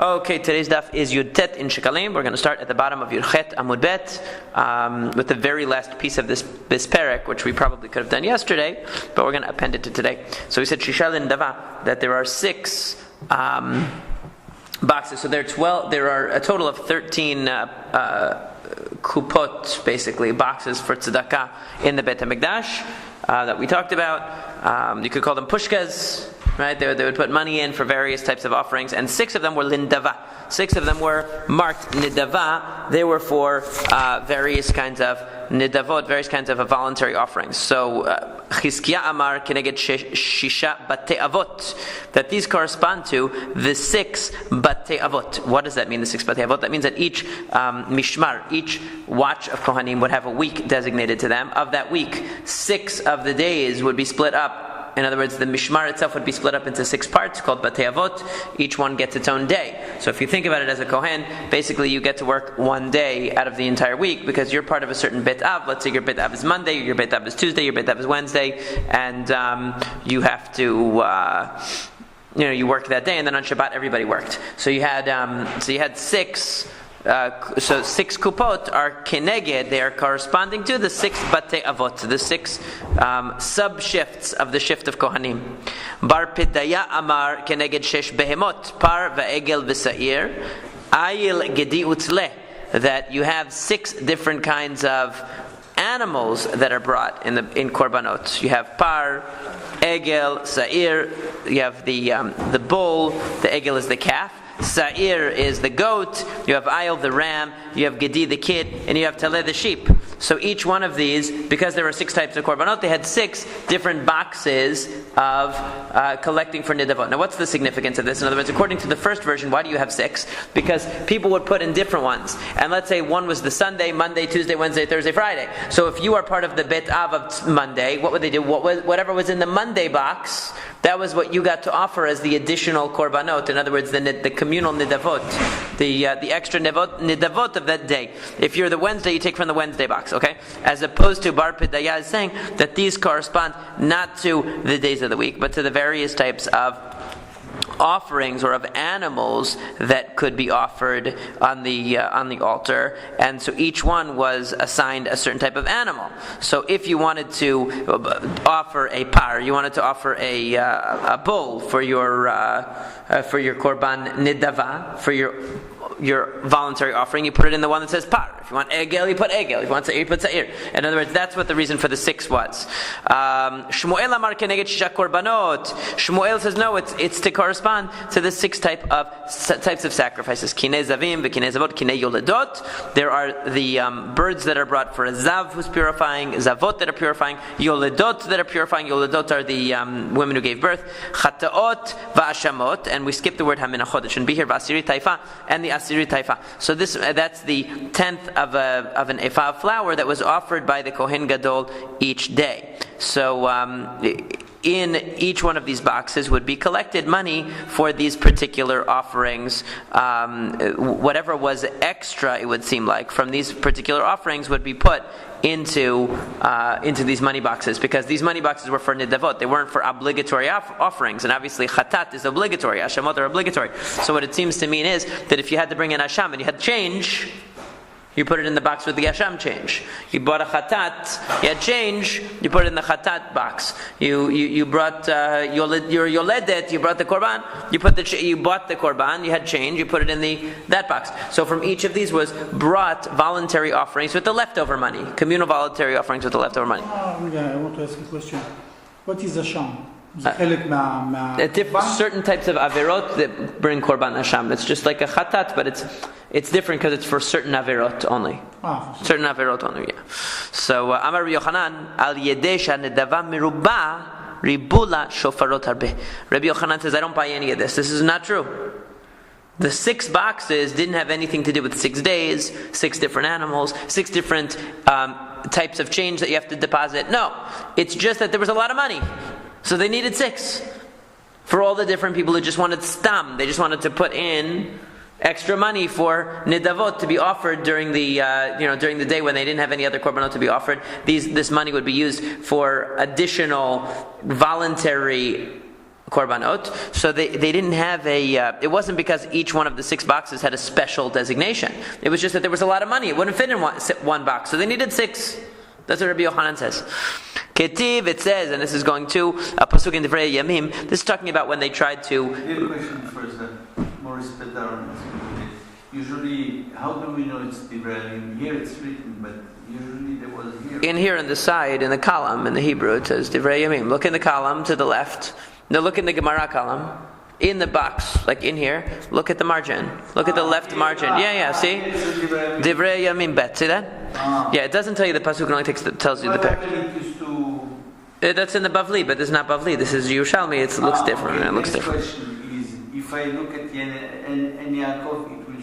Okay, today's daf is Yud Tet in Sheqalim. We're going to start at the bottom of Yud Chet Amud Bet with the very last piece of this perek, which we probably could have done yesterday, but we're going to append it to today. So we said Sheqalim Daf that there are 6 boxes. So there are a total of 13 kupot, basically boxes for tzedakah in the Beit HaMikdash that we talked about. You could call them pushkas. Right, they would put money in for various types of offerings, and 6 of them were lindava. 6 of them were marked nidava. They were for various kinds of nidavot, various kinds of voluntary offerings. So Chizkiah Amar keneged shisha batei avot, that these correspond to the 6 batei avot. What does that mean? The 6 batei avot? That means that each mishmar, each watch of Kohanim would have a week designated to them. Of that week, 6 of the days would be split up. In other words, the mishmar itself would be split up into 6 parts called batei avot. Each one gets its own day. So if you think about it as a Kohen, basically you get to work one day out of the entire week because you're part of a certain bet av. Let's say your bet av is Monday, your bet av is Tuesday, your bet av is Wednesday, and you have to you work that day, and then on Shabbat everybody worked. So you had 6. So 6 kupot are keneged, they are corresponding to the 6 batei avot, the 6 sub-shifts of the shift of Kohanim. Bar Pidaya Amar keneged 6 behemot, par va'egel v'sa'ir, ayil gedi utzleh, that you have 6 different kinds of animals that are brought in korbanot. You have par, egel, sa'ir, you have the bull, the egel is the calf, Sa'ir is the goat, you have Ayil the ram, you have Gedi the kid, and you have Taleh the sheep. So each one of these, because there were 6 types of korbanot, they had 6 different boxes of collecting for nidavot. Now what's the significance of this? In other words, according to the first version, why do you have 6? Because people would put in different ones. And let's say one was the Sunday, Monday, Tuesday, Wednesday, Thursday, Friday. So if you are part of the Bet Av of Monday, what would they do? Whatever was in the Monday box, that was what you got to offer as the additional korbanot. In other words, the communal nidavot, the extra nidavot of that day. If you're the Wednesday, you take from the Wednesday box, okay? As opposed to Bar Pidaya is saying that these correspond not to the days of the week, but to the various types of offerings or of animals that could be offered on the altar, and so each one was assigned a certain type of animal. So if you wanted to offer a par, you wanted to offer a bull for your korban nidava, for your voluntary offering, you put it in the one that says par. If you want egel, you put egel. If you want sa'ir, you put sa'ir. In other words, that's what the reason for the 6 was. Shmuel amar keneged 6 korbanot. Shmuel says no, it's to correspond to the 6 types of sacrifices. Kinei zavim, v'kinei zavot, kinei yoledot. There are the birds that are brought for a zav who's purifying, zavot that are purifying, yoledot that are purifying. Yoledot are the women who gave birth. Chataot va'ashamot, and we skip the word haminachot. It shouldn't be here. V'asiri taifa, and the asiri taifa. So that's the 10th of an ephah of flour that was offered by the Kohen Gadol each day. So in each one of these boxes would be collected money for these particular offerings. Whatever was extra, it would seem like, from these particular offerings would be put into these money boxes, because these money boxes were for nidavot. They weren't for obligatory offerings, and obviously chatat is obligatory, ashamot are obligatory. So what it seems to mean is that if you had to bring an asham and you had change, you put it in the box with the asham change. You bought a chatat, you had change, you put it in the chatat box. You brought your yoledet, you brought the korban, you bought the korban, you had change, you put it in that box. So from each of these was brought voluntary offerings with the leftover money, communal voluntary offerings with the leftover money. I want to ask a question. What is asham? Certain types of averot that bring korban asham. It's just like a chatat, but it's different because it's for certain averot only. Certain averot only, yeah. So Amar Yochanan al yedesha nedava merubah ribula shofarot harbe. Rabbi Yochanan says, I don't buy any of this. This is not true. The 6 boxes didn't have anything to do with 6 days, 6 different animals, 6 different types of change that you have to deposit. No, it's just that there was a lot of money. So they needed 6 for all the different people who just wanted stam. They just wanted to put in extra money for nidavot to be offered during the day when they didn't have any other korbanot to be offered. This money would be used for additional voluntary korbanot. So they didn't have it wasn't because each one of the 6 boxes had a special designation. It was just that there was a lot of money. It wouldn't fit in one box. So they needed 6. That's what Rabbi Yochanan says. Ketiv, it says, and this is going to a pasuk in Divrei Yamim. This is talking about when they tried to. I have a question first, Morris Pedaron. Usually, how do we know it's Divrei Yamim? Here it's written, but usually there was here. In the side, in the column, in the Hebrew, it says Divrei Yamim. Look in the column to the left. Now look in the Gemara column. In the box, like in here, look at the margin. Look at the left margin. Yeah, see? Divrei Yamim Bet. See that? Yeah, it doesn't tell you the pasuk, it only tells you the pair. That's in the Bavli, but this is not Bavli. This is Yerushalmi. It looks different. Okay. It looks different. Question is, if I look at En Yaakov, it will.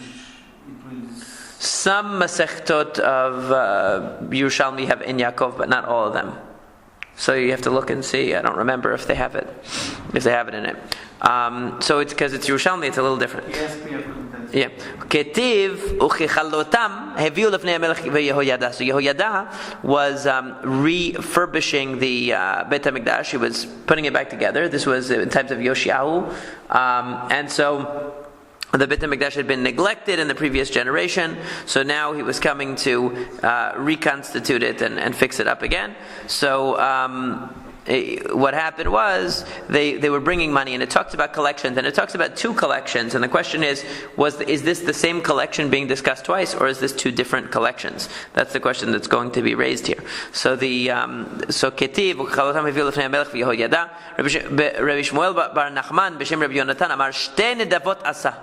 Some Masechtot of Yerushalmi have in Yaakov, but not all of them. So you have to look and see. I don't remember if they have it in it. So it's because it's Yerushalmi, it's a little different. Yeah. Ketiv uchichalotam heviu lefnei Melech Yehoyada. So Yehoyada was refurbishing the Beit HaMikdash. He was putting it back together. This was in times of Yoshiahu, and so the Beit HaMikdash had been neglected in the previous generation, so now he was coming to reconstitute it and fix it up again. So what happened was they were bringing money, and it talks about collections, and it talks about 2 collections, and the question is this the same collection being discussed twice, or is this 2 different collections? That's the question that's going to be raised here. So Ketiv Chalotam Heviu Lefnei Melech Yehoyada. Rabbi Shmuel bar Nachman b'shem Rabbi Yonatan Amar Shtei Nedavot Asa.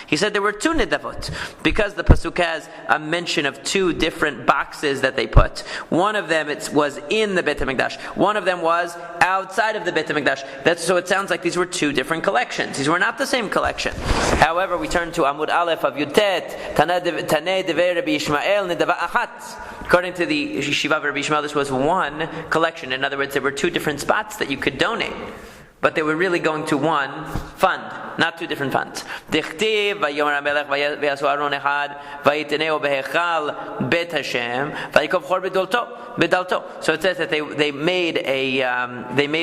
He said there were 2 nedavot because the pasuk has a mention of 2 different boxes that they put. One of them was in the Beit HaMikdash. One of them was outside of the Beit HaMikdash. So it sounds like these were 2 different collections. These were not the same collection. However, we turn to Amud Aleph of Yutet, Tanei Devei Rabbi Yishmael Nedava Achat. According to the Yeshiva of Rabbi Yishmael, this was 1 collection. In other words, there were 2 different spots that you could donate. But they were really going to 1 fund, not 2 different funds. Dichtiv vayomer hamelech vayasu Aron echad vayiteneu behechal bet Hashem vayikov chor bedalto. So it says that they made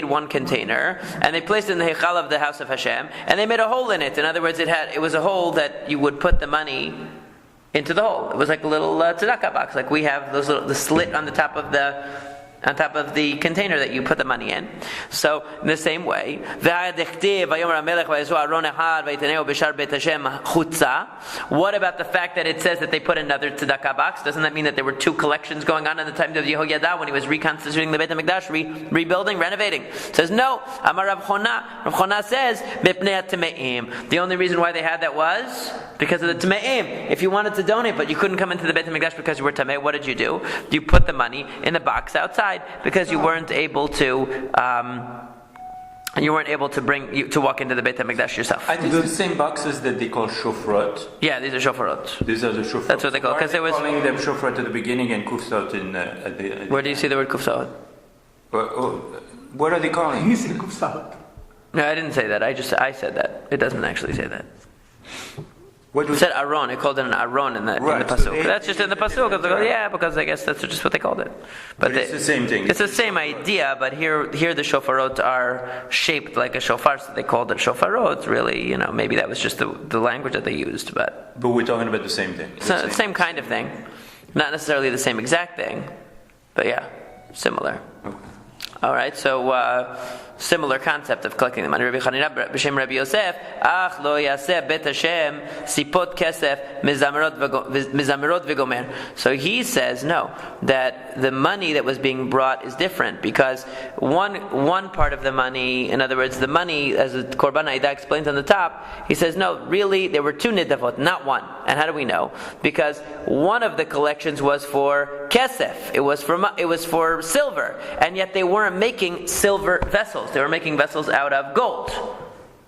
1 container and they placed it in the hechal of the house of Hashem and they made a hole in it. In other words, it was a hole that you would put the money into the hole. It was like a little tzedakah box, like we have the slit on the top of the container that you put the money in. So in the same way, what about the fact that it says that they put another tzedakah box? Doesn't that mean that there were 2 collections going on in the time of Yehoyada when he was reconstituting the Beit HaMikdash, rebuilding, renovating? It says no. Amar Rav Chona says the only reason why they had that was because of the Tame'im. If you wanted to donate but you couldn't come into the Beit HaMikdash because you were Tameh, what did you do? You put the money in the box outside, because you weren't able to walk into the Beit HaMikdash yourself. I think the same boxes that they call shofrot. Yeah, these are shofrot. These are the shofrot. That's what they call. Because they was calling them shofrot at the beginning and kufsot at the. Where do you see the word kufsot? What are they calling? He said kufsat. No, I didn't say that. I said that. It doesn't actually say that. What It said Aron. It called it an Aron in the pasuk. So that's just in the pasuk. Yeah, because I guess that's just what they called it. But it's the same thing. It's the same idea, but here the shofarot are shaped like a shofar, so they called it shofarot. Really, maybe that was just the language that they used, but we're talking about the same thing. So same kind of thing, not necessarily the same exact thing, but yeah, similar. Okay. All right, so similar concept of collecting the money. Rabbi Chanina b'shem Rabbi Yosef, ach lo yaseh bet Hashem sipot kesef mizamerot v'gomer. So he says no, that the money that was being brought is different because one part of the money, in other words, the money, as the Korban Aidah explains on the top, he says no, really there were 2 nidavot, not 1. And how do we know? Because one of the collections was for kesef, it was for silver, and yet they weren't making silver vessels. They were making vessels out of gold.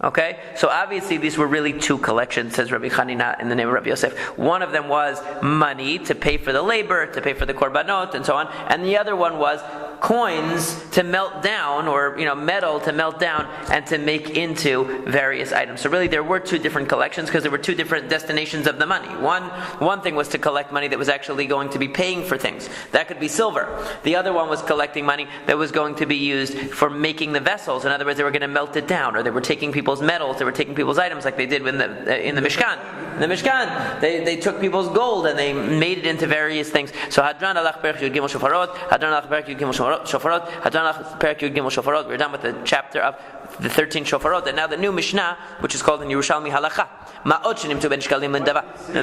Okay? So obviously these were really 2 collections, says Rabbi Chanina in the name of Rabbi Yosef. One of them was money to pay for the labor, to pay for the korbanot, and so on. And the other one was coins to melt down, or metal to melt down and to make into various items. So really there were two different collections because there were two different destinations of the money. One thing was to collect money that was actually going to be paying for things. That could be silver. The other one was collecting money that was going to be used for making the vessels. In other words, they were going to melt it down, or they were taking people's metals, they were taking people's items like they did in the Mishkan. In the Mishkan, they took people's gold and they made it into various things. So Hadran alach perek yud gimel shofarot, Hadran alach perek yud gimel shofarot, Hadran alach perek yud gimel shofarot. We're done with the chapter of the 13 shofarot. And now the new Mishnah, which is called in Yerushalmi Halacha, Ma'ot shenimtu ben Sheqalim Daf. Now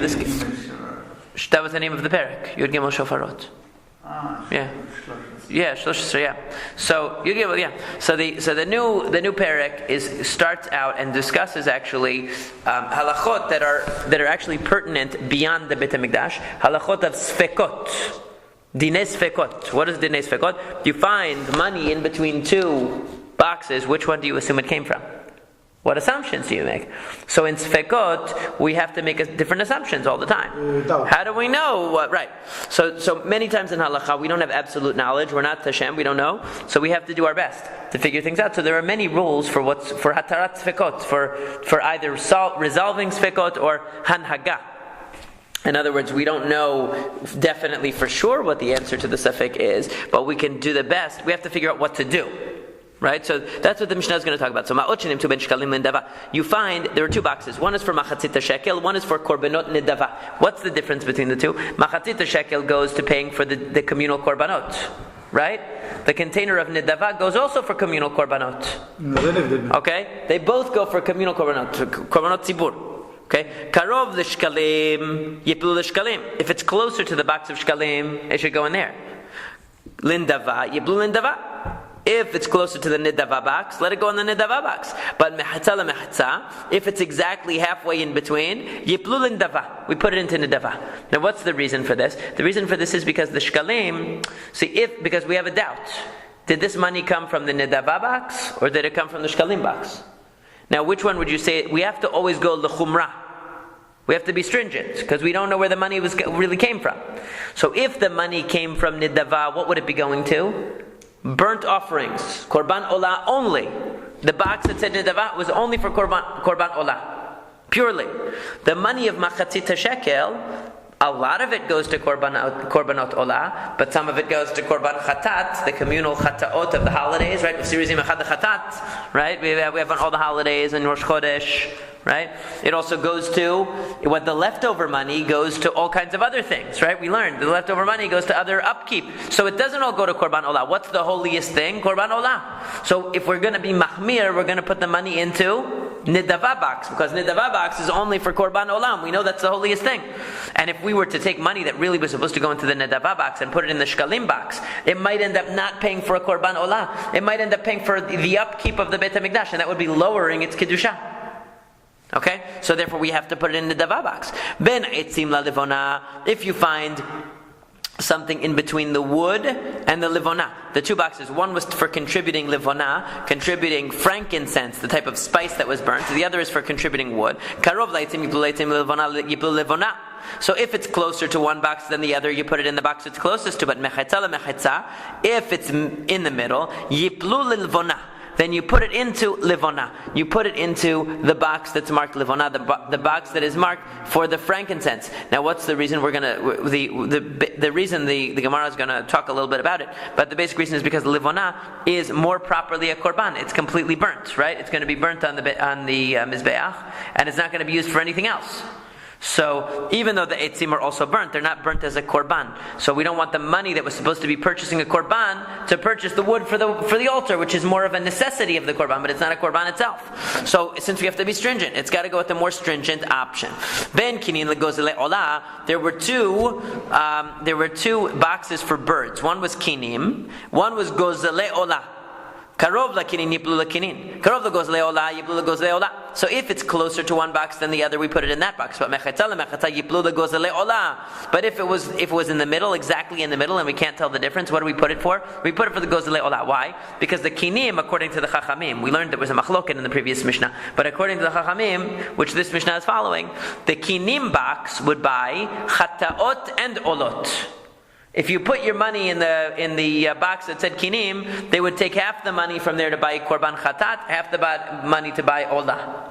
that was the name of the perek, Yud Gimel Shofarot. Shlosh. So Yud Gimel, So the new perek starts out and discusses actually halachot that are actually pertinent beyond the Beit HaMikdash. Halachot of sfekot. Dinei sfekot. What is dinei sfekot? You find money in between two boxes. Which one do you assume it came from? What assumptions do you make? So in Sfekot, we have to make different assumptions all the time. How do we know what? Right. So many times in Halakha, we don't have absolute knowledge. We're not Tashem. We don't know. So we have to do our best to figure things out. So there are many rules for Hatarat Sfekot, for either resolving Sfekot or Hanhaga. In other words, we don't know definitely for sure what the answer to the Safek is, but we can do the best. We have to figure out what to do. Right? So that's what the Mishnah is going to talk about. So ma'ot shenimtu ben Sheqalim Daf. You find there are two boxes. One is for machatzit shekel, one is for korbanot nidava. What's the difference between the two? Machatzit shekel goes to paying for the communal korbanot. Right? The container of nidava goes also for communal korbanot. Okay? They both go for communal korbanot tzibur. Okay? Karov the shkalim, yiplu the shkalim. If it's closer to the box of shkalim, it should go in there. Lindava, yiplu lindava. If it's closer to the nidava box, let it go in the nidava box. But mehatza la mehatza, if it's exactly halfway in between, yiplu lindava. We put it into nidava. Now what's the reason for this? The reason for this is because the shkalim, because we have a doubt. Did this money come from the nidava box, or did it come from the shkalim box? Now which one would you say? We have to always go l'chumrah. We have to be stringent, because we don't know where the money really came from. So if the money came from nidava, what would it be going to? Burnt offerings, korban olah only. The box that said nidava was only for korban olah, purely. The money of machatzit shekel, a lot of it goes to korbanot olah, but some of it goes to korban chatat, the communal chataot of the holidays, right? Right? We have on all the holidays and Rosh Chodesh. Right? It also goes to what the leftover money goes to all kinds of other things, right? We learned the leftover money goes to other upkeep. So it doesn't all go to Korban Olah. What's the holiest thing? Korban Olah. So if we're going to be Mahmir, we're going to put the money into Nidava box, because Nidava box is only for Korban Olam. We know that's the holiest thing. And if we were to take money that really was supposed to go into the Nidava box and put it in the Shkalim box, it might end up not paying for a Korban Olah. It might end up paying for the upkeep of the Beit HaMikdash, and that would be lowering its Kedusha. Okay? So therefore we have to put it in the dava box. Ben etzim la livona. If you find something in between the wood and the livona, the two boxes, one was for contributing livona, contributing frankincense, the type of spice that was burnt. The other is for contributing wood. Karov laitzim yiplu livona. So if it's closer to one box than the other, you put it in the box it's closest to. But mechetza la mechetza, if it's in the middle, yiplu livona, then you put it into livona. You put it into the box that's marked livona, the box that is marked for the frankincense. Now, what's the reason we're gonna the reason the Gemara is gonna talk a little bit about it? But the basic reason is because livona is more properly a korban. It's completely burnt, right? It's going to be burnt on the mizbeach, and it's not going to be used for anything else. So even though the etzim are also burnt, they're not burnt as a korban. So we don't want the money that was supposed to be purchasing a korban to purchase the wood for the altar, which is more of a necessity of the korban, but it's not a korban itself. So since we have to be stringent, it's got to go with the more stringent option. Ben kinin legozele olah. There were two boxes for birds. One was kinim, one was gozele olah. Karov lakinin yiplu lakinin. Karov legozle olah yiplu legozle olah. So if it's closer to one box than the other, we put it in that box. But mechetza lemechetza yiplu legozle olah. But if it was in the middle, exactly in the middle, and we can't tell the difference, what do we put it for? We put it for the gozle olah. Why? Because the kinim, according to the chachamim, we learned there was a machloket in the previous mishnah. But according to the chachamim, which this mishnah is following, the kinim box would buy chataot and olot. If you put your money in the box that said kinim, they would take half the money from there to buy korban chatat, half the money to buy olah.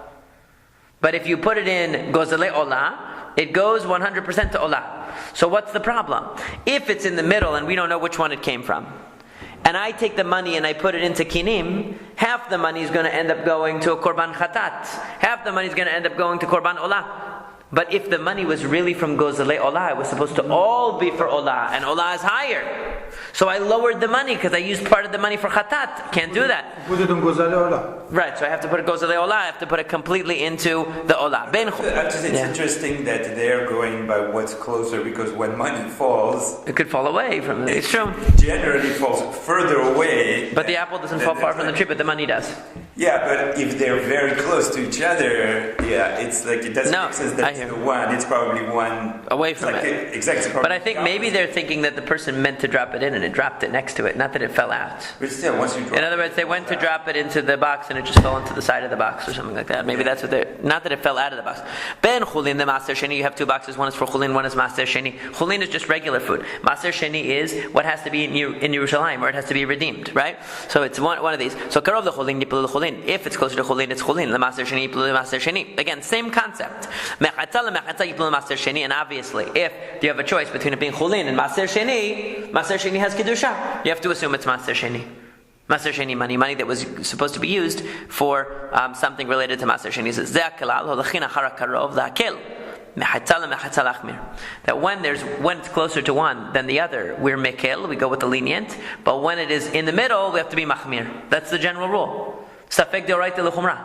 But if you put it in gozele olah, it goes 100% to olah. So what's the problem? If it's in the middle and we don't know which one it came from, and I take the money and I put it into kinim, half the money is going to end up going to a korban chatat, half the money is going to end up going to korban olah. But if the money was really from gozele olah, it was supposed to all be for olah, and olah is higher. So I lowered the money because I used part of the money for chatat. Can't do that. Put it on gozele olah. Right, so I have to put it gozele olah, I have to put it completely into the olah. It's interesting that they're going by what's closer, because when money falls, It could fall away from it. It's true. generally falls further away. But the apple doesn't fall far from the tree, but the money does. Yeah, but if they're very close to each other, it's like it doesn't make sense that it's the one. It's probably one away from it. Exactly. But I think maybe they're thinking that the person meant to drop it in and it dropped it next to it, not that it fell out. But still, once you drop In other words, they went to drop it into the box and it just fell into the side of the box or something like that. Maybe that's what they're... Not that it fell out of the box. Ben chulin, the maser sheni, you have two boxes. One is for chulin, one is maser sheni. Chulin is just regular food. Maser sheni is what has to be in Yerushalayim, or it has to be redeemed, right? So it's one of these. So karov the chulin, yiplu the chulin. If it's closer to chulin, it's chulin. The maser sheni, yiplu the maser sheni. Again, same concept. Mechatza le mechatza yiplu the maser sheni. And obviously, if you have a choice between it being chulin and maser sheni has kedusha. You have to assume it's maser sheni. Maser sheni money that was supposed to be used for something related to maser sheni. It says that when it's closer to one than the other, we're mekel, we go with the lenient. But when it is in the middle, we have to be machmir. That's the general rule. Safek deoraita lechumra.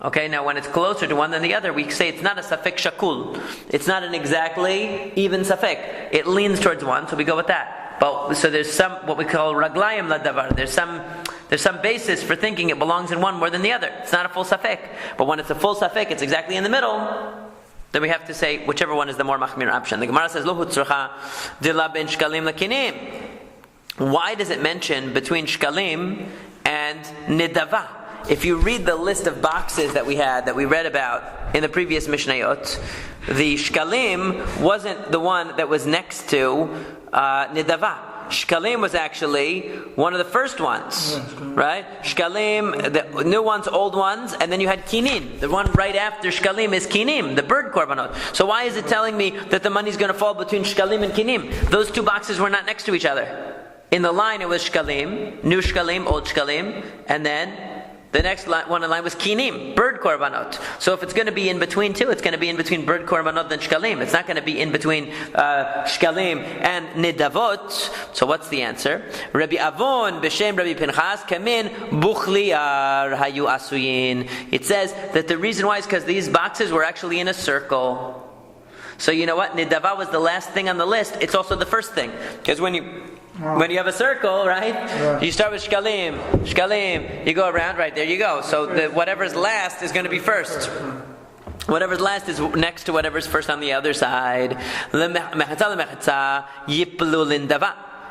Okay, now when it's closer to one than the other, we say it's not a safek shakul. It's not an exactly even safek. It leans towards one, so we go with that. But so there's some what we call raglayim ladavar. There's some basis for thinking it belongs in one more than the other. It's not a full safek. But when it's a full safek, it's exactly in the middle. Then we have to say whichever one is the more machmir option. The Gemara says lo hutzracha dila ben shkalim lakinim. Why does it mention between shkalim and nidava? If you read the list of boxes that we read about in the previous Mishnayot, the shkalim wasn't the one that was next to nidava. Sheqalim was actually one of the first ones, right? Sheqalim, the new ones, old ones, and then you had kinin. The one right after Sheqalim is kinim, the bird korbanot. So why is it telling me that the money's going to fall between Sheqalim and kinim? Those two boxes were not next to each other. In the line it was Sheqalim, new Sheqalim, old Sheqalim, and then the next one in line was kinim, bird korbanot. So if it's going to be in between two, it's going to be in between bird korbanot and shkalim. It's not going to be in between shkalim and nidavot. So what's the answer? Rabbi Avon b'shem Rabbi Pinchas kamin buchliar hayu asuyin. It says that the reason why is because these boxes were actually in a circle. So you know what? Nidava was the last thing on the list. It's also the first thing. Because when you have a circle, right? You start with shkalim, you go around, right, there you go. So whatever's last is going to be first. Whatever's last is next to whatever's first on the other side.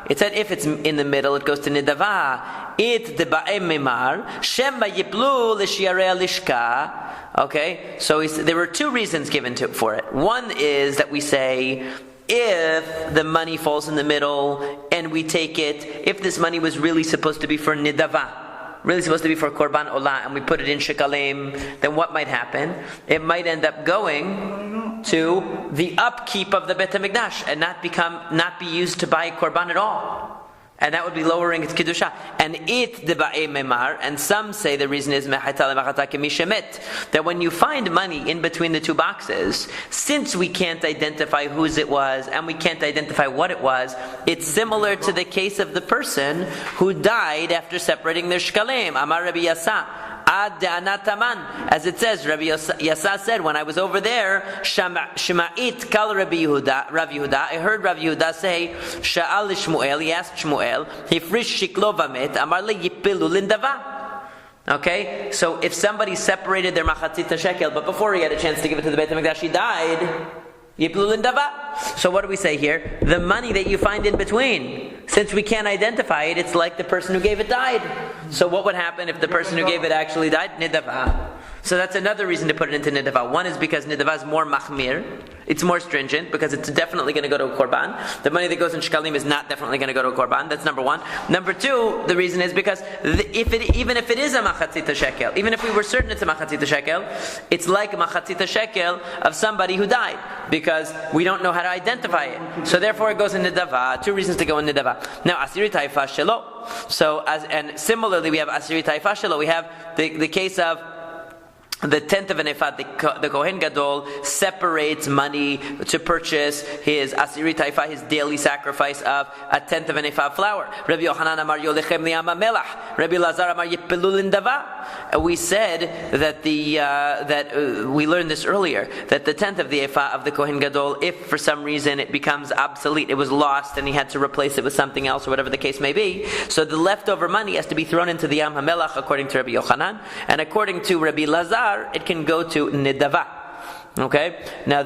It said if it's in the middle, it goes to nidava. It deba'em mimar shemba yiplu l'shiarei lishka. Okay, so there were two reasons given for it. One is that we say, if the money falls in the middle and we take it, if this money was really supposed to be for nidava, really supposed to be for korban olah, and we put it in shekalim, then what might happen? It might end up going to the upkeep of the Bet HaMikdash and not be used to buy korban at all. And that would be lowering its kedusha. And it deba'e memar. And some say the reason is that when you find money in between the two boxes, since we can't identify whose it was and we can't identify what it was, it's similar to the case of the person who died after separating their shkalim. Amar Rabbi Yasa. As it says, Rabbi Yasa said, when I was over there, Shema'it kal Rav Yehuda, I heard Rav Yehuda say, Sha'al Shmuel, he asked Shmuel, Hifrish shiklo vamet, amar le yipilu lindava. Okay, so if somebody separated their machatzit shekel, but before he had a chance to give it to the Beit HaMikdash, he died, yipilu lindava. So what do we say here? The money that you find in between, since we can't identify it, it's like the person who gave it died. So what would happen if the person who gave it actually died? Nidava. So that's another reason to put it into nidava. One is because nidava is more machmir, It's more stringent because it's definitely going to go to a korban. The money that goes in shekalim is not definitely going to go to a korban. That's number one. Number two, the reason is because even if it is a machatzita shekel, even if we were certain it's a machatzita shekel, it's like a machatzita shekel of somebody who died because we don't know how to identify it. So therefore it goes in nidava. Two reasons to go in nidava. Now asiri taifa shelo. So and similarly we have asiri taifa shelo. We have the case of the tenth of an ephah, the Kohen Gadol separates money to purchase his asiri taifa, his daily sacrifice of a tenth of an ephah of flour. Rabbi Yochanan amar yolechem liyama melach. Rabbi Lazar amar yipelul indava. We said that we learned this earlier, that the tenth of the ephah of the Kohen Gadol, if for some reason it becomes obsolete, it was lost and he had to replace it with something else or whatever the case may be, so the leftover money has to be thrown into the Yam HaMelach according to Rabbi Yochanan, and according to Rabbi Lazar, it can go to nidava. Okay. Now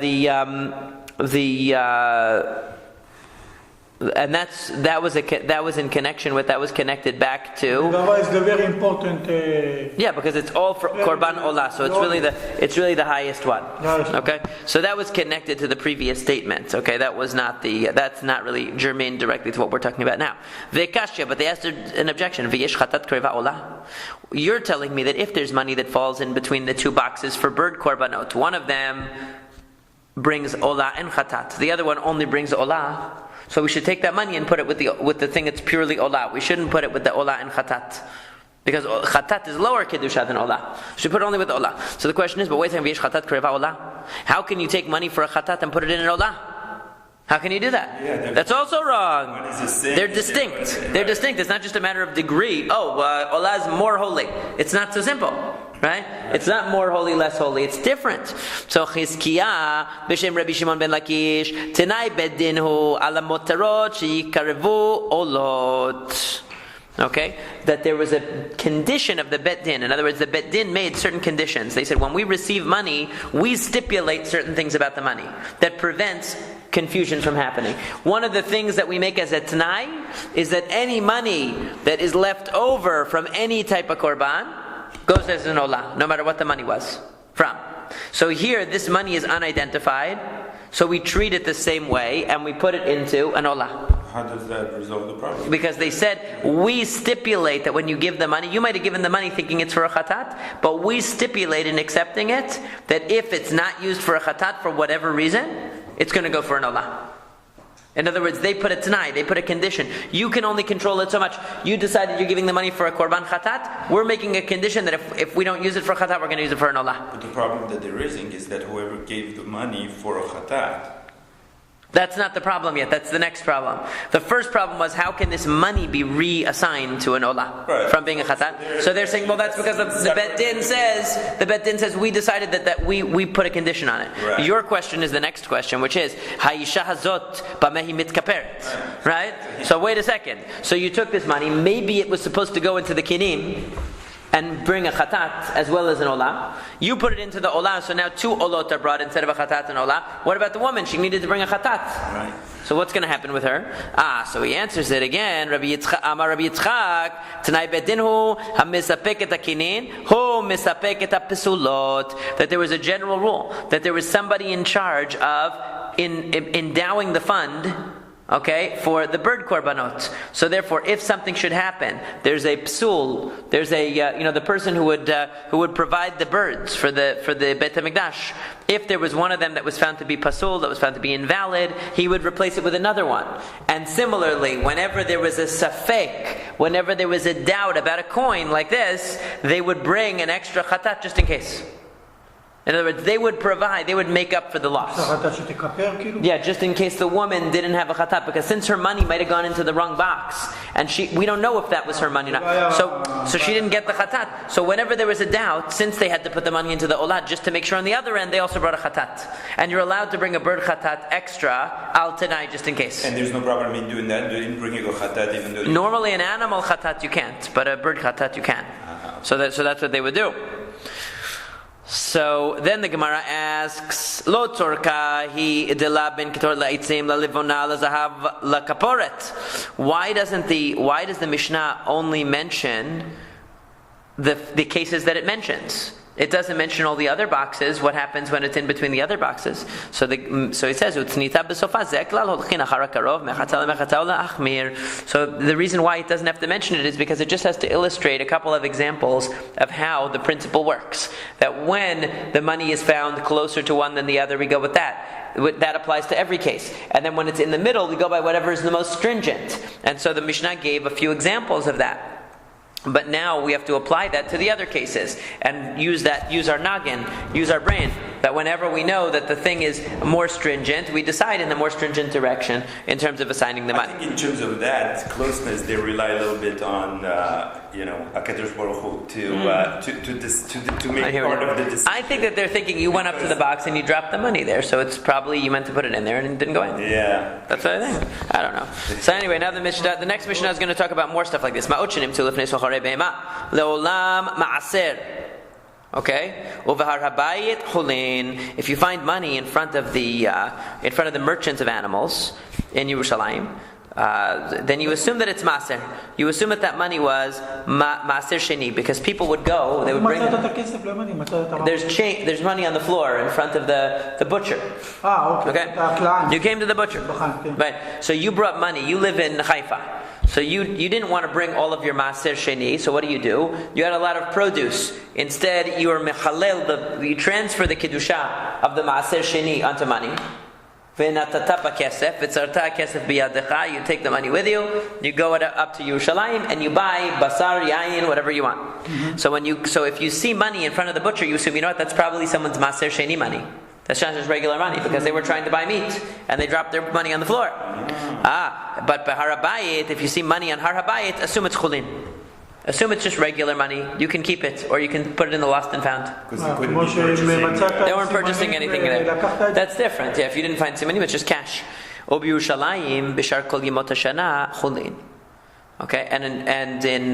and that was in connection with that was connected back to. Nidava is the very important. Yeah, because it's all for korban olah, so it's really the highest one. Okay, so that was connected to the previous statement. Okay, that's not really germane directly to what we're talking about now. Vekashya, but they asked an objection. V'yesh chatat kreva olah. You're telling me that if there's money that falls in between the two boxes for bird korbanot, one of them brings olah and chatat, the other one only brings olah. So we should take that money and put it with the thing that's purely olah. We shouldn't put it with the olah and chatat, because chatat is lower kedusha than olah. We should put it only with olah. So the question is, but wait a second, v'yesh chatat kreva olah. How can you take money for a chatat and put it in an olah? How can you do that? Yeah, that's also wrong. They're distinct. They're distinct. It's not just a matter of degree. Olah is more holy. It's not so simple. Right? It's not more holy, less holy. It's different. So Chizkiah, B'Shem Rabbi Shimon ben Lakish, Tenai Beddinhu ala motarot sheyikarevu olot. Okay? That there was a condition of the Bet Din. In other words, the Bet Din made certain conditions. They said when we receive money, we stipulate certain things about the money that prevents confusion from happening. One of the things that we make as a Tanai is that any money that is left over from any type of korban goes as an olah, no matter what the money was from. So here, this money is unidentified, so we treat it the same way, and we put it into an olah. How does that resolve the problem? Because they said, we stipulate that when you give the money, you might have given the money thinking it's for a chatat, but we stipulate in accepting it, that if it's not used for a chatat for whatever reason, it's going to go for an olah. In other words, they put a t'nai, they put a condition. You can only control it so much. You decided you're giving the money for a korban chatat. We're making a condition that if we don't use it for chatat, we're going to use it for an olah. But the problem that they're raising is that whoever gave the money for a chatat. That's not the problem yet. That's the next problem. The first problem was, how can this money be reassigned to an olah from being a chatat? So they're saying, well, that's because the Bet Din says we decided that we put a condition on it. Right. Your question is the next question, which is Hayisha hazot bamehi mitkaperet. Right? So wait a second. So you took this money. Maybe it was supposed to go into the kinim and bring a chatat as well as an olah. You put it into the olah, so now two olot are brought instead of a chatat and olah. What about the woman? She needed to bring a chatat. Right. So what's going to happen with her? So he answers it again. Rabbi Yitzchak, Tanai Bedinhu, HaMisapek et HaKinin, Hu Misapek et HaPesulot. That there was a general rule, that there was somebody in charge of endowing the fund, okay, for the bird korbanot. So therefore, if something should happen, there's a psul, there's a the person who would provide the birds for the Beit HaMikdash. If there was one of them that was found to be pasul, that was found to be invalid, he would replace it with another one. And similarly, whenever there was a safek, whenever there was a doubt about a coin like this, they would bring an extra chatat just in case. In other words, they would make up for the loss. Yeah, just in case the woman didn't have a chatat, because since her money might have gone into the wrong box, and we don't know if that was her money or not. So she didn't get the chatat. So whenever there was a doubt, since they had to put the money into the olah, just to make sure on the other end, they also brought a chatat. And you're allowed to bring a bird chatat extra, al tanai, just in case. And there's no problem in doing that, in bringing a chatat even though... Normally an animal chatat you can't, but a bird chatat you can. So that's what they would do. So then the Gemara asks, Lo tzorka hi idela ben ketor la'itzim la'livona la'zahav la'kaporet. Why does the Mishnah only mention the cases that it mentions? It doesn't mention all the other boxes. What happens when it's in between the other boxes? So it says, So the reason why it doesn't have to mention it is because it just has to illustrate a couple of examples of how the principle works. That when the money is found closer to one than the other, we go with that. That applies to every case. And then when it's in the middle, we go by whatever is the most stringent. And so the Mishnah gave a few examples of that. But now we have to apply that to the other cases and use our noggin, use our brain, that whenever we know that the thing is more stringent, we decide in the more stringent direction in terms of assigning the money. I think in terms of that closeness, they rely a little bit on HaKadosh Baruch Hu to make part of the decision. I think that they're thinking you went up to the box and you dropped the money there, so it's probably you meant to put it in there and it didn't go in. Yeah, that's what I think. I don't know. So anyway, now the next Mishnah is going to talk about more stuff like this. Leolam ma'aser. Okay? If you find money in front of the merchants of animals in Yerushalayim, then you assume that it's maaser. You assume that money was maaser sheni, because people would go, they would bring them. There's money on the floor in front of the butcher. Okay? You came to the butcher. Right. So you brought money. You live in Haifa. So you didn't want to bring all of your maaser sheni, so what do? You had a lot of produce. Instead, you are mechalel, you transfer the kedusha of the maaser sheni onto money. You take the money with you, you go up to Yerushalayim, and you buy basar, yayin, whatever you want. Mm-hmm. So if you see money in front of the butcher, you assume, that's probably someone's maaser sheni money. That's not just regular money, because they were trying to buy meat and they dropped their money on the floor. But by Har HaBayit, if you see money on Har HaBayit, assume it's chulin. Assume it's just regular money. You can keep it, or you can put it in the lost and found. They weren't purchasing anything there. That's different. Yeah, if you didn't find simony, it's just cash. Okay, and in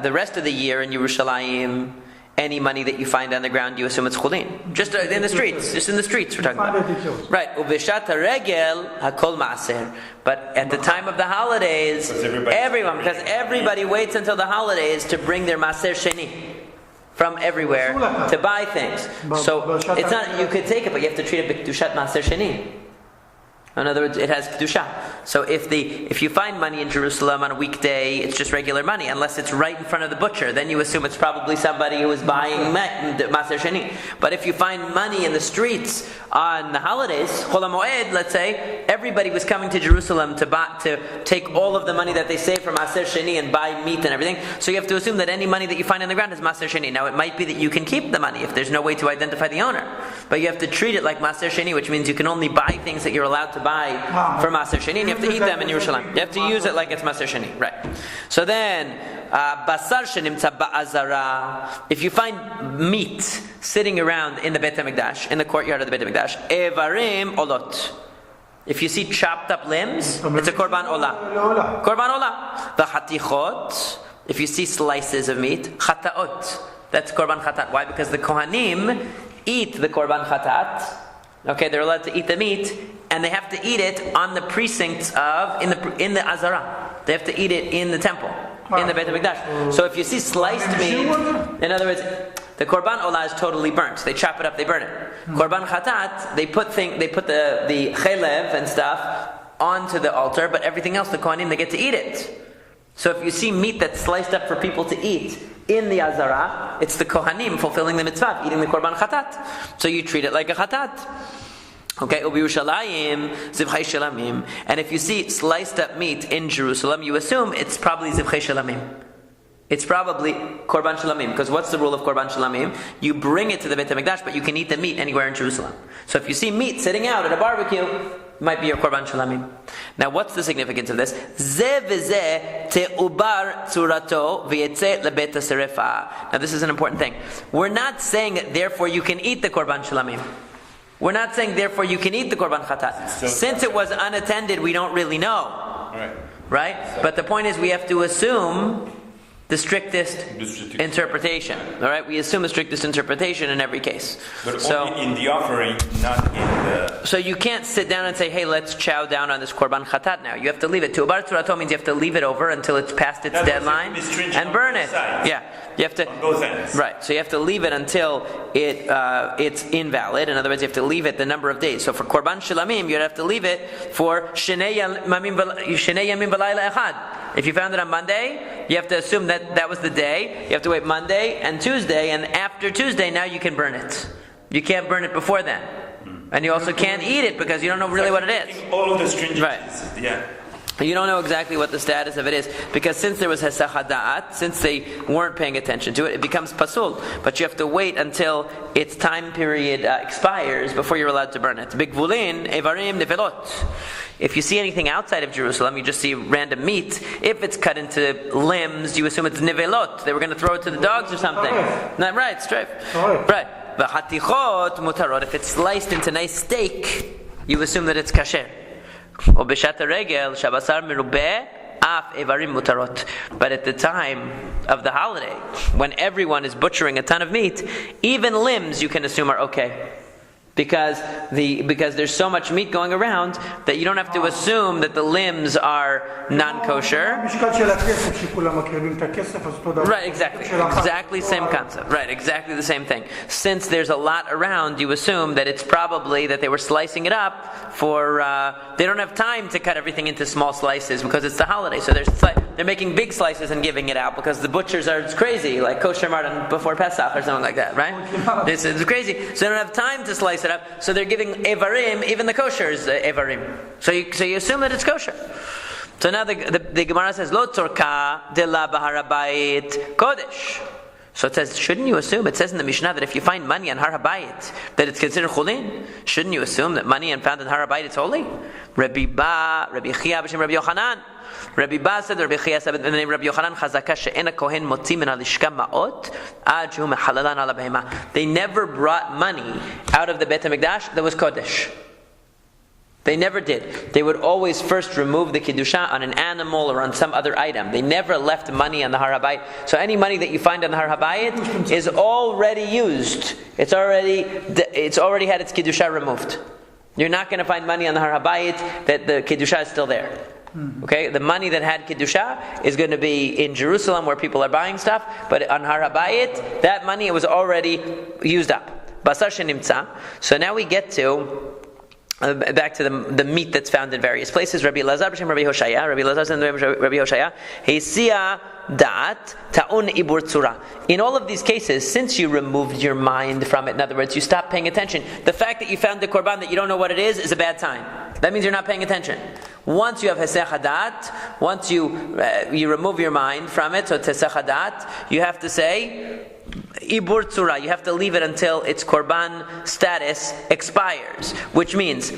the rest of the year in Yerushalayim, any money that you find on the ground, you assume it's chulin. Just in the streets. Just in the streets we're talking about. Right. Uveshat regel hakol maaser. But at the time of the holidays, because everybody waits until the holidays to bring their maaser sheni from everywhere to buy things. So it's not, you could take it, but you have to treat it b'kedushat maaser sheni. In other words, it has kedusha. So if you find money in Jerusalem on a weekday, it's just regular money, unless it's right in front of the butcher. Then you assume it's probably somebody who is buying maaser sheni. But if you find money in the streets on the holidays, Chol HaMoed, let's say, everybody was coming to Jerusalem to take all of the money that they save from maaser sheni and buy meat and everything. So you have to assume that any money that you find on the ground is maaser sheni. Now it might be that you can keep the money if there's no way to identify the owner, but you have to treat it like maaser sheni, which means you can only buy things that you're allowed to buy for maaser sheni, and you have to eat them in Yerushalayim. You have to use it like it's maaser sheni, right? So then, basar shenimtza ba'azara. If you find meat sitting around in the Beit HaMikdash, in the courtyard of the Beit HaMikdash, evarim olot. If you see chopped up limbs, it's a korban olah. Korban olah. The hatichot. If you see slices of meat, chataot. That's korban chatat. Why? Because the kohanim eat the korban chatat. Okay, they're allowed to eat the meat, and they have to eat it on the precincts in the Azara. They have to eat it in the temple, in the Beit HaMikdash. So if you see sliced meat, in other words, the korban olah is totally burnt. They chop it up, they burn it. Korban chatat, they put the chelev and stuff onto the altar, but everything else, the kohanim, they get to eat it. So if you see meat that's sliced up for people to eat in the Azara, it's the kohanim fulfilling the mitzvah of eating the korban chatat. So you treat it like a chatat. Okay, ubiyushalayim zivchei shalamim. And if you see sliced up meat in Jerusalem, you assume it's probably zivchei shalamim. It's probably korban shalamim, because what's the rule of korban shalamim? You bring it to the Beit HaMikdash, but you can eat the meat anywhere in Jerusalem. So if you see meat sitting out at a barbecue, it might be your korban shalamim. Now, what's the significance of this? Ze v'ze te'ubar tzurato v'yetze lebet haserefa. Now, this is an important thing. We're not saying that therefore you can eat the korban shalamim. We're not saying therefore you can eat the korban chatat. Since it was unattended, we don't really know. Right? But the point is, we have to assume the strictest interpretation. All right, we assume the strictest interpretation in every case. But only in the offering, not in the... So you can't sit down and say, hey, let's chow down on this korban chatat now. You have to leave it. Tu'ubar tzurato means you have to leave it over until it's past its deadline and burn it. Yeah, you have to... On both ends. Right, so you have to leave it until it's invalid. In other words, you have to leave it the number of days. So for korban shilamim, you'd have to leave it for shenei yamin v'layla echad. If you found it on Monday, you have to assume that was the day. You have to wait Monday and Tuesday, and after Tuesday, now you can burn it. You can't burn it before then. And you also can't eat it because you don't know really what it is. All of the stringencies. Right. Yeah. You don't know exactly what the status of it is, because since there was hesach hada'at, since they weren't paying attention to it, it becomes pasul. But you have to wait until its time period expires before you're allowed to burn it. Bigvulin, evarim, nevelot. If you see anything outside of Jerusalem, you just see random meat. If it's cut into limbs, you assume it's nevelot. They were going to throw it to the dogs or something. Not right, strafe. Right. V'hatichot mutarot. If it's sliced into nice steak, you assume that it's kasher. But at the time of the holiday, when everyone is butchering a ton of meat, even limbs you can assume are okay. Because there's so much meat going around that you don't have to assume that the limbs are non-kosher. Right, exactly same concept. Right, exactly the same thing. Since there's a lot around, you assume that it's probably that they were slicing it up for. They don't have time to cut everything into small slices because it's the holiday. So they're making big slices and giving it out because the butchers are crazy, like kosher martin before Pesach or something like that, right? It's crazy. So they don't have time to slice it up, so they're giving evarim, even the kosher is evarim. So you assume that it's kosher. So now the Gemara says, Lo tzorka de la b'harabayit kodesh. So it says, shouldn't you assume, it says in the Mishnah that if you find money on Har HaBayit, that it's considered chulin? Shouldn't you assume that money found in Har HaBayit is holy? Rabbi Chia b'shem Rabbi Yochanan. Rabbi Ba said, Rabbi Chia said, in the name of Rabbi Yochanan, Chazaka she'ena kohen motzi min halishka ma'ot ad shehu mehalalan ala behema. They never brought money out of the Beit HaMikdash that was kodesh. They never did. They would always first remove the Kiddusha on an animal or on some other item. They never left money on the Har HaBayit. So any money that you find on the Har HaBayit is already used. It's already had its Kiddusha removed. You're not going to find money on the Har HaBayit that the Kiddusha is still there. Okay, the money that had Kiddusha is going to be in Jerusalem where people are buying stuff, but on Har HaBayit, that money was already used up. Basar shenimtza. So now we get to back to the meat that's found in various places. Rabbi Elazar b'shem Rabbi Hoshaya. Rabbi Elazar said Rabbi Hoshaya, Heisia da'at ta'un ibur tzura. In all of these cases, since you removed your mind from it, in other words, you stopped paying attention, the fact that you found the korban that you don't know what it is a bad sign. That means you're not paying attention. Once you have hesech hadat, once you remove your mind from it, so it's hesech hadat, you have to say ibur tzura. You have to leave it until its korban status expires, which means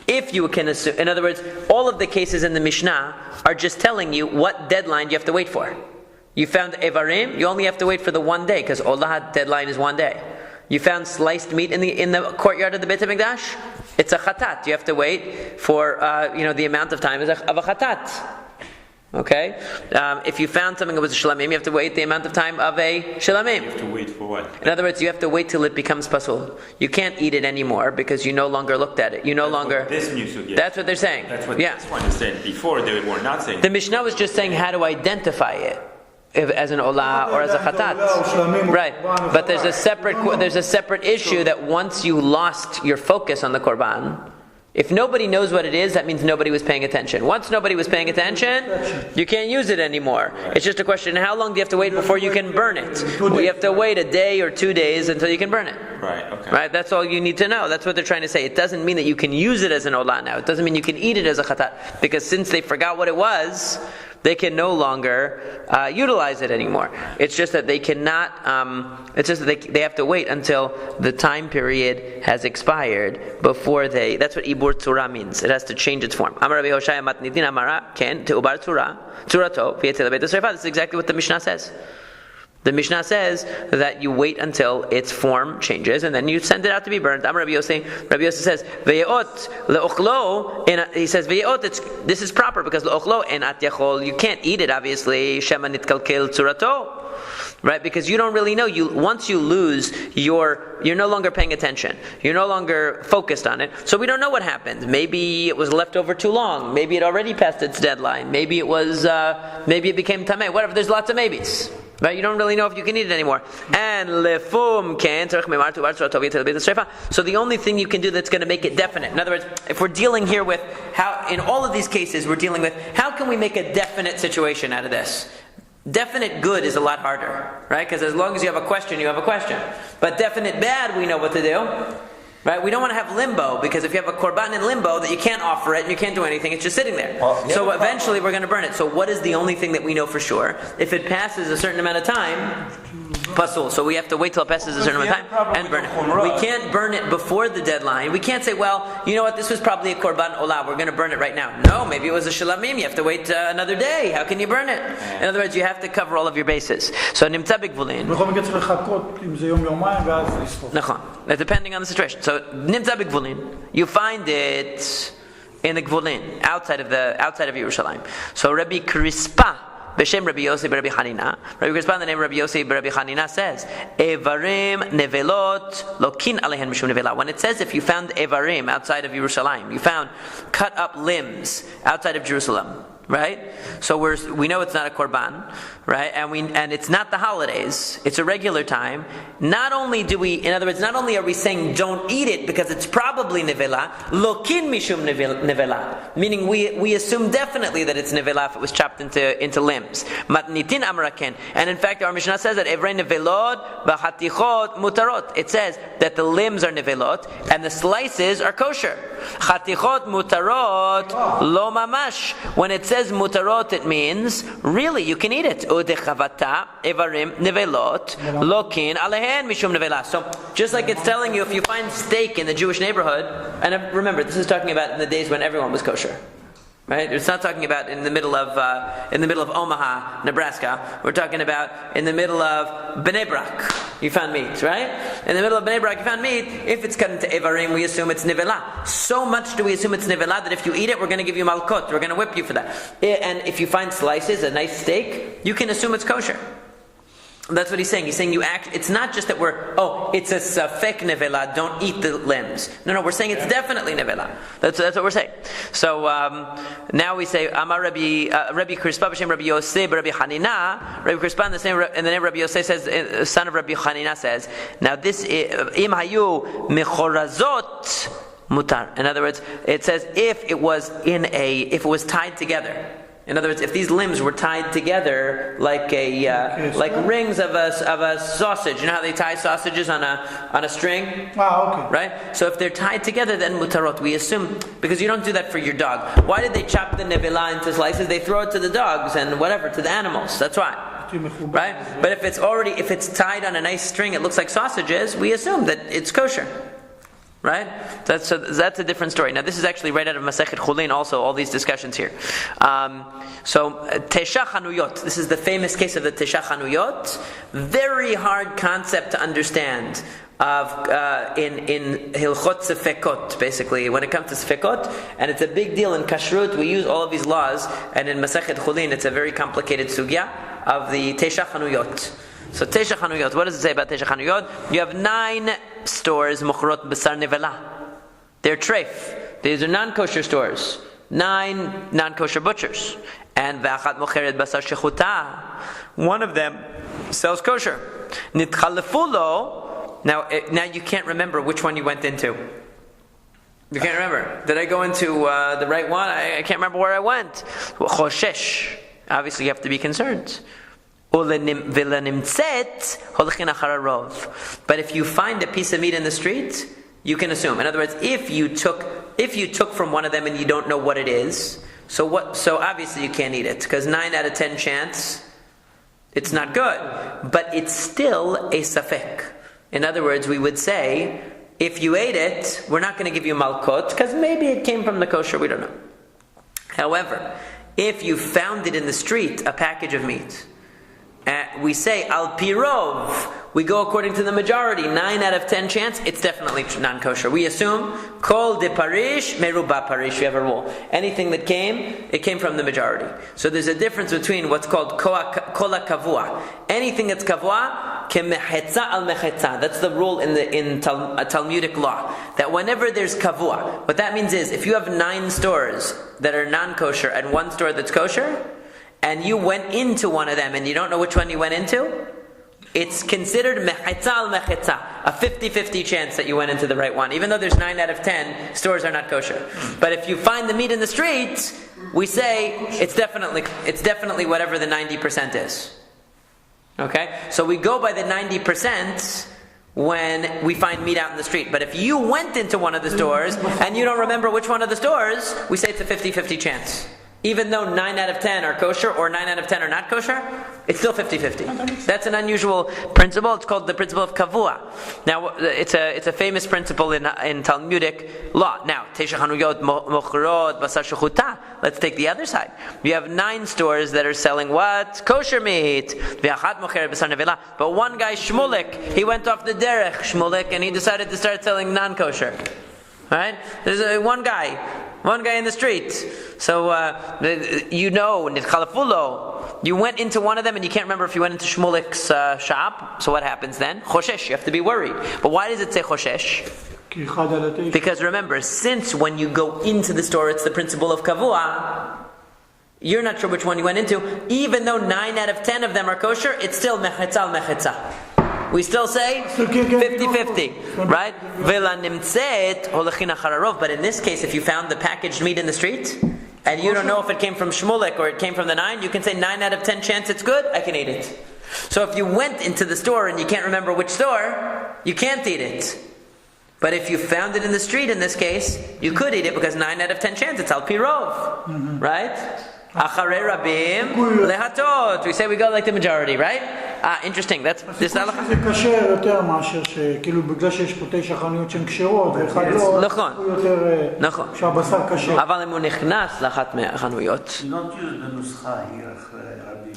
if you can assume, in other words, all of the cases in the Mishnah are just telling you what deadline you have to wait for. You found evarim, you only have to wait for the one day because Olah deadline is one day. You found sliced meat in the courtyard of the Beit HaMikdash, it's a chatat. You have to wait for the amount of time of a chatat. Okay? If you found something that was a shilamim, you have to wait the amount of time of a shilamim. You have to wait for what? In other words, you have to wait till it becomes pasul. You can't eat it anymore because you no longer looked at it. You no longer. This new sugya. That's what they're saying. That's what this one is saying. Before they were not saying. The Mishnah was just saying how to identify it. As an olah or as a chatat, right? But there's a separate issue that once you lost your focus on the korban, if nobody knows what it is, that means nobody was paying attention. Once nobody was paying attention, you can't use it anymore. It's just a question: how long do you have to wait before you can burn it? Well, you have to wait a day or 2 days until you can burn it. Right. Okay. Right. That's all you need to know. That's what they're trying to say. It doesn't mean that you can use it as an olah now. It doesn't mean you can eat it as a chatat because since they forgot what it was, they can no longer utilize it anymore. It's just that they cannot. It's just that they have to wait until the time period has expired before they. That's what ibur tzura means. It has to change its form. Amar Rabbi Hoshaya matnitin amara ken teubar tzura tzurato v'yetel beit hasrefa. This is exactly what the Mishnah says. The Mishnah says that you wait until its form changes and then you send it out to be burned. Rabbi Yossi says, Ve'ot le'ochlo, he says, Ve'ot, this is proper because le'ochlo enat yachol, you can't eat it obviously, shema nitkalkel tzurato. Right? Because you don't really know. Once you lose you're no longer paying attention. You're no longer focused on it. So we don't know what happened. Maybe it was left over too long. Maybe it already passed its deadline. Maybe it became tameh. Whatever. There's lots of maybes. Right? You don't really know if you can eat it anymore. And lefum can. So the only thing you can do that's going to make it definite. In other words, if we're dealing here with how, in all of these cases, we're dealing with how can we make a definite situation out of this? Definite good is a lot harder, right? Because as long as you have a question, you have a question. But definite bad, we know what to do, right? We don't want to have limbo, because if you have a korban in limbo, that you can't offer it and you can't do anything, it's just sitting there. So eventually we're going to burn it. So what is the only thing that we know for sure? If it passes a certain amount of time, pasul. So we have to wait till it passes a certain amount of time and burn it. We can't burn it before the deadline. We can't say, well, you know what, this was probably a korban olah, we're going to burn it right now. No, maybe it was a shalamim, you have to wait another day. How can you burn it? In other words, you have to cover all of your bases. So nimtza b'gvulin. Depending on the situation. So nimtza b'gvulin, you find it in the gvulin, outside of Yerushalayim. So Rabbi Crispa, B'Shem Rabbi Yossi Rabbi Hanina. Rabbi Crispa, in the name of Rabbi Yossi Rabbi Hanina, says, Evarim nevelot lokin alehen mishum nevela. When it says if you found Evarim outside of Yerushalayim, you found cut up limbs outside of Jerusalem, right? So we know it's not a korban, right? And it's not the holidays; it's a regular time. Not only are we saying don't eat it because it's probably nevela, lokin mishum nevela, meaning we assume definitely that it's nevela if it was chopped into limbs. Matnitin amraken, and in fact our Mishnah says that evrei nevelot b'chatichot mutarot. It says that the limbs are nevelot and the slices are kosher. Chatichot mutarot lo mamash. When it says mutarot, it means really you can eat it. Udechavata evarim nevelot lokin alehen mishum nevela. So just like it's telling you, if you find steak in the Jewish neighborhood, and remember this is talking about in the days when everyone was kosher, right? It's not talking about in the middle of Omaha, Nebraska. We're talking about in the middle of Bnei Brak. You found meat, right? In the middle of Bnei Brak, you found meat. If it's cut into Evarim, we assume it's Nivela. So much do we assume it's Nivela that if you eat it, we're going to give you Malkot. We're going to whip you for that. And if you find slices, a nice steak, you can assume it's kosher. That's what he's saying. He's saying it's not just that it's a safek nevela, don't eat the limbs. No, we're saying it's definitely nevela. That's what we're saying. So now we say, Amar Rabbi Crispa b'shem Rabbi Yosef Rabbi Hanina. Rabbi Crispa in the name of Rabbi Yosef says, son of Rabbi Hanina says, now this, im hayu mechorazot mutar. In other words, it says if it was tied together. In other words, if these limbs were tied together like rings of a sausage, you know how they tie sausages on a string? Okay. Right? So if they're tied together, then mutarot, we assume, because you don't do that for your dog. Why did they chop the nevela into slices? They throw it to the dogs and whatever, to the animals. That's why. Right? But if it's tied on a nice string, it looks like sausages, we assume that it's kosher. Right? That's a different story. Now this is actually right out of Masechet Chulin also, all these discussions here. So Tesha Chanuyot, this is the famous case of the Tesha Chanuyot. Very hard concept to understand in Hilchot Sefekot, basically, when it comes to Sefekot, and it's a big deal in Kashrut. We use all of these laws, and in Masechet Chulin it's a very complicated sugya of the Tesha Chanuyot. So Tesha Chanuyot, what does it say about Tesha Chanuyot? You have 9 stores, Mochrot Besar Nevela. They're treif. These are non-kosher stores. 9 non-kosher butchers. And V'achat Mocheret Basar Shechuta. One of them sells kosher. Nitchalefulo. Now you can't remember which one you went into. You can't remember. Did I go into the right one? I can't remember where I went. Choshesh. Obviously you have to be concerned. But if you find a piece of meat in the street, you can assume. In other words, if you took from one of them and you don't know what it is, so obviously you can't eat it, because 9 out of 10 chance it's not good. But it's still a safek. In other words, we would say, if you ate it, we're not going to give you malkot, because maybe it came from the kosher, we don't know. However, if you found it in the street, a package of meat, we say al pirov, we go according to the majority, 9 out of 10 chance, it's definitely non-kosher. We assume kol de parish meruba parish. We have a rule. Anything that it came from the majority. So there's a difference between what's called kol kavua. Anything that's kavua, kemechetza al mechetza. That's the rule in Talmudic law. That whenever there's kavua, what that means is if you have 9 stores that are non-kosher and 1 store that's kosher, and you went into one of them and you don't know which one you went into, it's considered mechetza al mechetza, a 50-50 chance that you went into the right one, even though there's 9 out of 10 stores are not kosher. But if you find the meat in the street, we say it's definitely whatever the 90% is. Okay? So we go by the 90% when we find meat out in the street. But if you went into one of the stores and you don't remember which one of the stores, we say it's a 50-50 chance. Even though 9 out of 10 are kosher or 9 out of 10 are not kosher, it's still 50-50. That's an unusual principle. It's called the principle of kavua. Now, it's a famous principle in Talmudic law. Now, Tesha Chanuyot Mochrot Basar Shechuta. Let's take the other side. You have 9 stores that are selling what? Kosher meat. But one guy, Shmulik, he went off the derech, Shmulik, and he decided to start selling non-kosher. Right? There's one guy in the street. So, you went into one of them and you can't remember if you went into Shmulik's shop. So what happens then? Choshesh, you have to be worried. But why does it say Choshesh? Because remember, since when you go into the store, it's the principle of kavua, you're not sure which one you went into. Even though 9 out of 10 of them are kosher, it's still mechetza al mechetza. We still say 50-50, right? But in this case, if you found the packaged meat in the street, and you don't know if it came from Shmulik or it came from the 9, you can say 9 out of 10 chance it's good, I can eat it. So if you went into the store and you can't remember which store, you can't eat it. But if you found it in the street, in this case, you could eat it because 9 out of 10 chance it's al pirov, right? Acharei rabim lehatot. We say we go like the majority, right? Interesting. That's this halacha. זה קשה יותר מאשר שכאילו בגלל שיש פה 9 חנויות שהן כשרות ואחד לא, הוא יותר שהבשר קשה. אבל אם הוא נכנס לאחת מהחנויות. You don't use בנוסחה here אחרי רבים.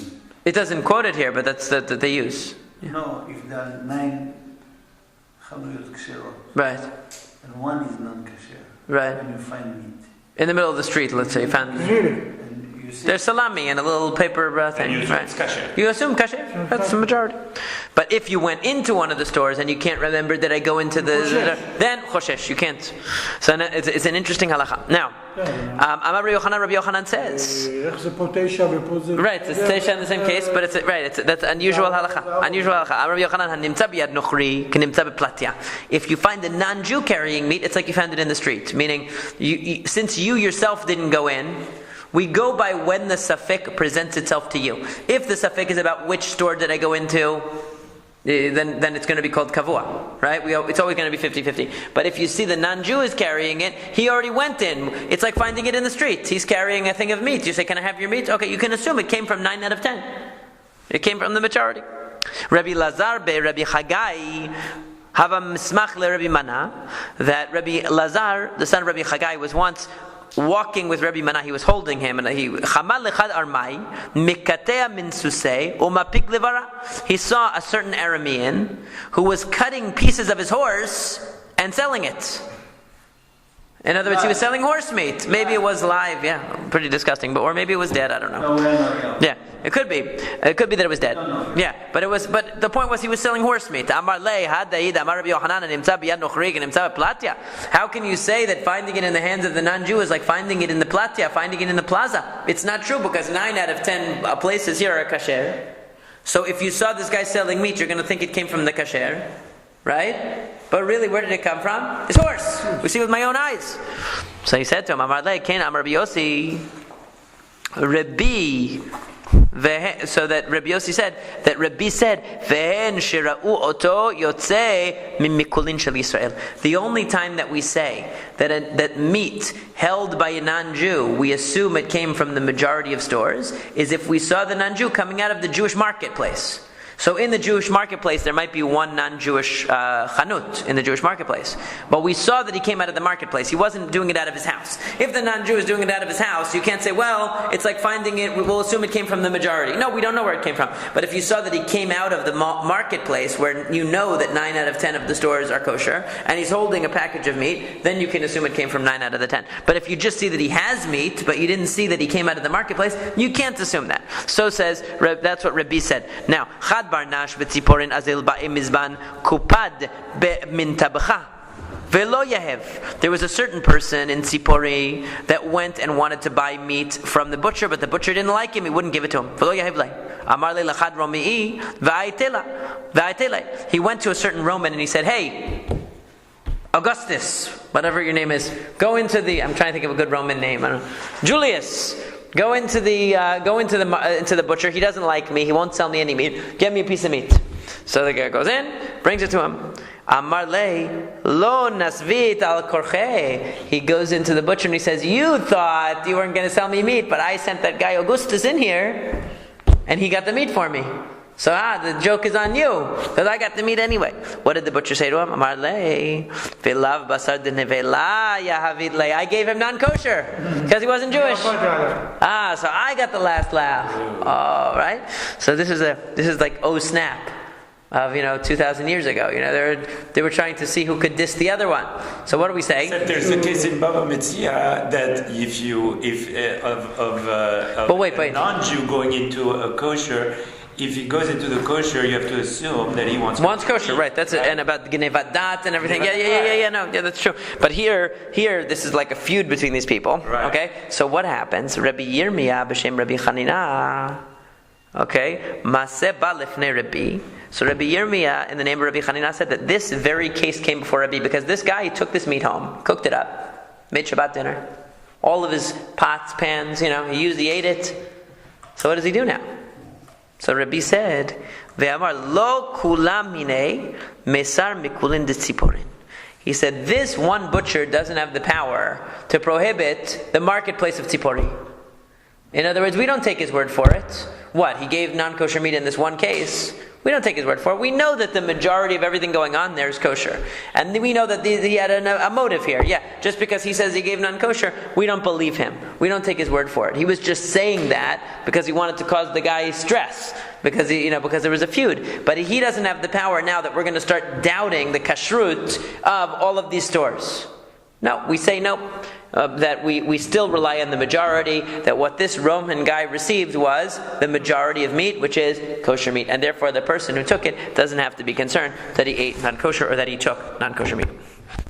It doesn't quote it here, but that's that they use. No, if there are 9 חנויות כשרות. Right. And one is non-kasher. Right. When you find meat. In the middle of the street, let's say you found. There's salami and a little paper thing. And you right. kasher. You assume kasher. That's the majority. But if you went into one of the stores and you can't remember, did I go into then choshesh, you can't. So it's an interesting halacha. Now, Rabbi Yochanan says. Right, it's teisha in the same case, but that's unusual halacha. Unusual halacha. Rabbi Yochanan nimtza biyad nochri k'nimtza beplatya. If you find a non-Jew carrying meat, it's like you found it in the street. Meaning, since you yourself didn't go in, we go by when the safek presents itself to you. If the safek is about which store did I go into, then it's going to be called kavua, right? It's always going to be 50-50. But if you see the non-Jew is carrying it, he already went in. It's like finding it in the street. He's carrying a thing of meat. You say, can I have your meat? Okay, you can assume it came from 9 out of 10. It came from the majority. Rabbi Lazar be Rabbi Chagai have a mismach le Rabbi Mana that Rabbi Lazar, the son of Rabbi Chagai, was once walking with Rabbi Mana. He was holding him, and he chamal lechad armai mikatea min susei umapik levara. He saw a certain Aramean who was cutting pieces of his horse and selling it. In other words, he was selling horse meat. Maybe it was live, pretty disgusting. Or maybe it was dead. I don't know. Yeah, it could be. It could be that it was dead. Yeah, but it was. But the point was, he was selling horse meat. How can you say that finding it in the hands of the non-Jew is like finding it in the platya, finding it in the plaza? It's not true because 9 out of 10 places here are kasher. So if you saw this guy selling meat, you're going to think it came from the kasher, right? But really, where did it come from? His horse. We see with my own eyes. So he said to him, Amar le, Ken Amar Yossi, Rabbi. So that Rabbi Yossi said, Rabbi said, Vehen shira'u oto yotze mimikulin shel Yisrael. The only time that we say that meat held by a non-Jew, we assume it came from the majority of stores, is if we saw the non-Jew coming out of the Jewish marketplace. So in the Jewish marketplace, there might be one non-Jewish chanut in the Jewish marketplace. But we saw that he came out of the marketplace. He wasn't doing it out of his house. If the non-Jew is doing it out of his house, you can't say, well, it's like finding it, we'll assume it came from the majority. No, we don't know where it came from. But if you saw that he came out of the marketplace, where you know that 9 out of 10 of the stores are kosher, and he's holding a package of meat, then you can assume it came from 9 out of the 10. But if you just see that he has meat, but you didn't see that he came out of the marketplace, you can't assume that. So says, that's what Rabbi said. Now, Chad Barnash v'tziporin azil ba'im mizban kupad min tabcha velo yahev. There was a certain person in Tzipori that went and wanted to buy meat from the butcher, but the butcher didn't like him. He wouldn't give it to him. Velo yahev lay. Amar le lachad romii v'aitela. He went to a certain Roman and he said, "Hey, Augustus, whatever your name is, go into the." I'm trying to think of a good Roman name. I don't know. Julius. Go into the butcher. He doesn't like me. He won't sell me any meat. Get me a piece of meat. So the guy goes in, brings it to him. Amar le lo nasvit al korche. He goes into the butcher and he says, "You thought you weren't going to sell me meat, but I sent that guy Augustus in here, and he got the meat for me. So the joke is on you, because I got the meat anyway." What did the butcher say to him? Amar le v'lav basar de nevela yahavit le. I gave him non-kosher because he wasn't Jewish. So I got the last laugh. All right. So this is like snap of 2,000 years ago. They were trying to see who could diss the other one. So what do we say? There's a case in Bava Metzia that if a non-Jew going into a kosher. If he goes into the kosher, you have to assume that he wants kosher, right? That's it. And about Gnevat Dat and everything. Yeah, that's true. But here, this is like a feud between these people. Right. Okay. So what happens? Rabbi Yirmiyah b'shem Rabbi Chanina. Okay. Maseh ba lifnei Rabbi. So Rabbi Yirmiyah, in the name of Rabbi Chanina, said that this very case came before Rabbi because this guy, he took this meat home, cooked it up, made Shabbat dinner, all of his pots, pans, he ate it. So what does he do now? So Rabbi said, "Ve'amar lo kulam minei mesar mikulin de tziporin." He said, this one butcher doesn't have the power to prohibit the marketplace of tzipori. In other words, we don't take his word for it. What? He gave non-kosher meat in this one case. We don't take his word for it. We know that the majority of everything going on there is kosher. And we know that he had a motive here. Yeah, just because he says he gave non-kosher, we don't believe him. We don't take his word for it. He was just saying that because he wanted to cause the guy stress. Because because there was a feud. But he doesn't have the power now that we're going to start doubting the kashrut of all of these stores. No, we say no. That we still rely on the majority, that what this Roman guy received was the majority of meat, which is kosher meat. And therefore the person who took it doesn't have to be concerned that he ate non-kosher or that he took non-kosher meat.